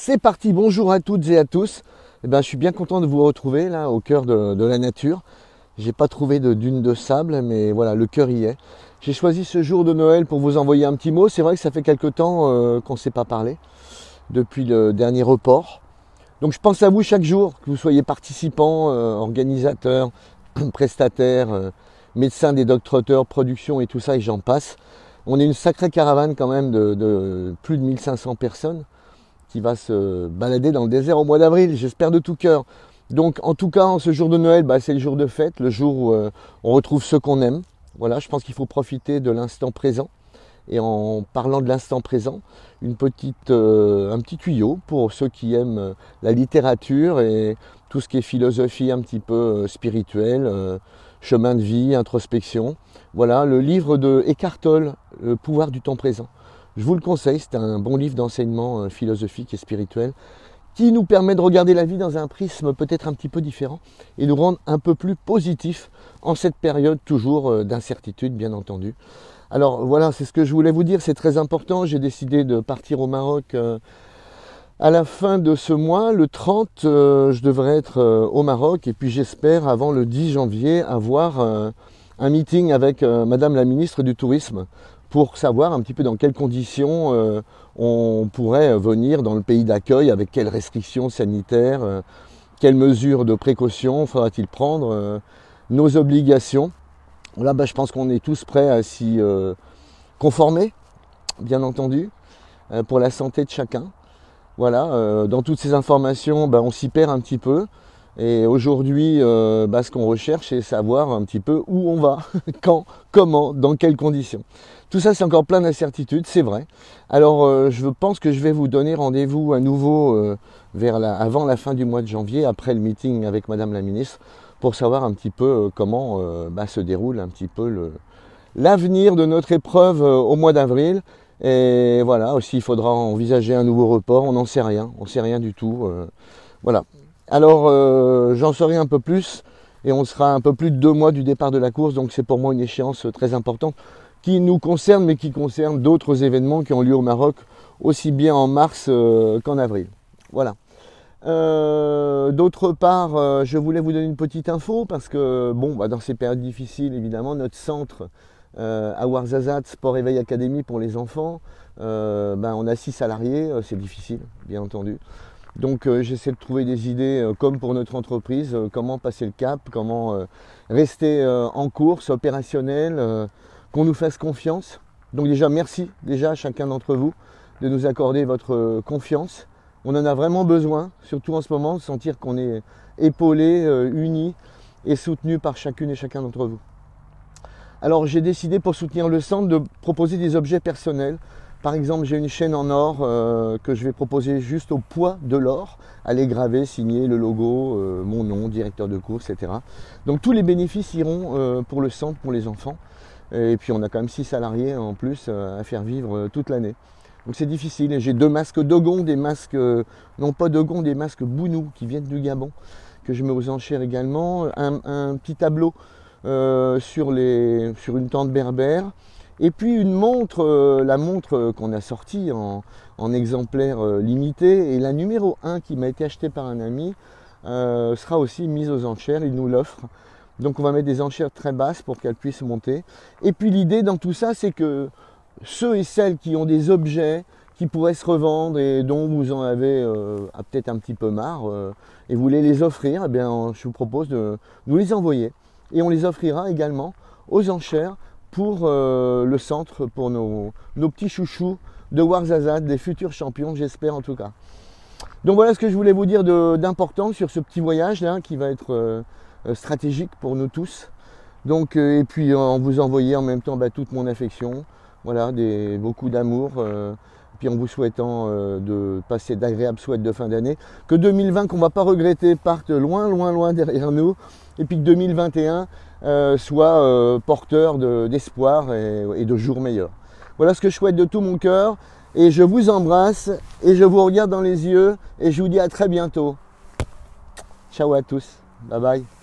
C'est parti, bonjour à toutes et à tous. Je suis bien content de vous retrouver là au cœur de la nature. J'ai pas trouvé de dune de sable, mais voilà, le cœur y est. J'ai choisi ce jour de Noël pour vous envoyer un petit mot. C'est vrai que ça fait quelque temps qu'on ne s'est pas parlé depuis le dernier report. Donc je pense à vous chaque jour, que vous soyez participants, organisateurs, prestataires, médecins, des docteurs, production et tout ça, et j'en passe. On est une sacrée caravane quand même de plus de 1500 personnes qui va se balader dans le désert au mois d'avril, j'espère de tout cœur. Donc en tout cas, en ce jour de Noël, c'est le jour de fête, le jour où on retrouve ceux qu'on aime. Voilà, je pense qu'il faut profiter de l'instant présent. Et en parlant de l'instant présent, un petit tuyau pour ceux qui aiment la littérature et tout ce qui est philosophie un petit peu spirituelle, chemin de vie, introspection. Voilà, le livre de Eckhart Tolle, Le pouvoir du temps présent. Je vous le conseille, c'est un bon livre d'enseignement philosophique et spirituel qui nous permet de regarder la vie dans un prisme peut-être un petit peu différent et nous rendre un peu plus positifs en cette période toujours d'incertitude, bien entendu. Alors voilà, c'est ce que je voulais vous dire, c'est très important. J'ai décidé de partir au Maroc à la fin de ce mois, le 30, je devrais être au Maroc et puis j'espère avant le 10 janvier avoir un meeting avec Madame la ministre du Tourisme pour savoir un petit peu dans quelles conditions on pourrait venir dans le pays d'accueil, avec quelles restrictions sanitaires, quelles mesures de précaution faudra-t-il prendre, nos obligations. Là, je pense qu'on est tous prêts à s'y conformer, bien entendu, pour la santé de chacun. Voilà, dans toutes ces informations, on s'y perd un petit peu. Et aujourd'hui, ce qu'on recherche, c'est savoir un petit peu où on va, quand, comment, dans quelles conditions. Tout ça, c'est encore plein d'incertitudes, c'est vrai. Alors, je pense que je vais vous donner rendez-vous à nouveau avant la fin du mois de janvier, après le meeting avec Madame la Ministre, pour savoir un petit peu comment se déroule un petit peu l'avenir de notre épreuve au mois d'avril. Et voilà, aussi, il faudra envisager un nouveau report, on n'en sait rien, on ne sait rien du tout. Voilà. Alors, j'en saurai un peu plus et on sera un peu plus de 2 mois du départ de la course, donc c'est pour moi une échéance très importante qui nous concerne, mais qui concerne d'autres événements qui ont lieu au Maroc, aussi bien en mars qu'en avril. Voilà. D'autre part, je voulais vous donner une petite info parce que, dans ces périodes difficiles, évidemment, notre centre à Ouarzazate, Sport Éveil Académie pour les enfants, on a 6 salariés, c'est difficile, bien entendu. Donc j'essaie de trouver des idées comme pour notre entreprise, comment passer le cap, comment rester en course opérationnelle, qu'on nous fasse confiance. Donc déjà merci à chacun d'entre vous de nous accorder votre confiance. On en a vraiment besoin, surtout en ce moment, de sentir qu'on est épaulé, unis et soutenu par chacune et chacun d'entre vous. Alors j'ai décidé pour soutenir le centre de proposer des objets personnels. Par exemple, j'ai une chaîne en or que je vais proposer juste au poids de l'or, à les graver, signer le logo, mon nom, directeur de course, etc. Donc tous les bénéfices iront pour le centre, pour les enfants. Et puis on a quand même 6 salariés en plus à faire vivre toute l'année. Donc c'est difficile. Et j'ai 2 masques Dogon, des masques, non pas Dogon, des masques Bounou qui viennent du Gabon, que je mets aux enchères également. Un petit tableau sur une tente berbère. Et puis une montre, la montre qu'on a sortie en exemplaire limité, et la numéro 1 qui m'a été achetée par un ami sera aussi mise aux enchères, il nous l'offre. Donc on va mettre des enchères très basses pour qu'elle puisse monter. Et puis l'idée dans tout ça, c'est que ceux et celles qui ont des objets qui pourraient se revendre et dont vous en avez peut-être un petit peu marre et vous voulez les offrir, je vous propose de nous les envoyer. Et on les offrira également aux enchères pour le centre, pour nos petits chouchous de Ouarzazate, des futurs champions, j'espère en tout cas. Donc voilà ce que je voulais vous dire d'important sur ce petit voyage là qui va être stratégique pour nous tous. Donc et puis en vous envoyer en même temps toute mon affection, voilà, beaucoup d'amour, puis en vous souhaitant de passer d'agréables souhaits de fin d'année, que 2020 qu'on ne va pas regretter parte loin derrière nous, et puis que 2021 soit porteur d'espoir et de jours meilleurs. Voilà ce que je souhaite de tout mon cœur, et je vous embrasse, et je vous regarde dans les yeux, et je vous dis à très bientôt. Ciao à tous, bye bye.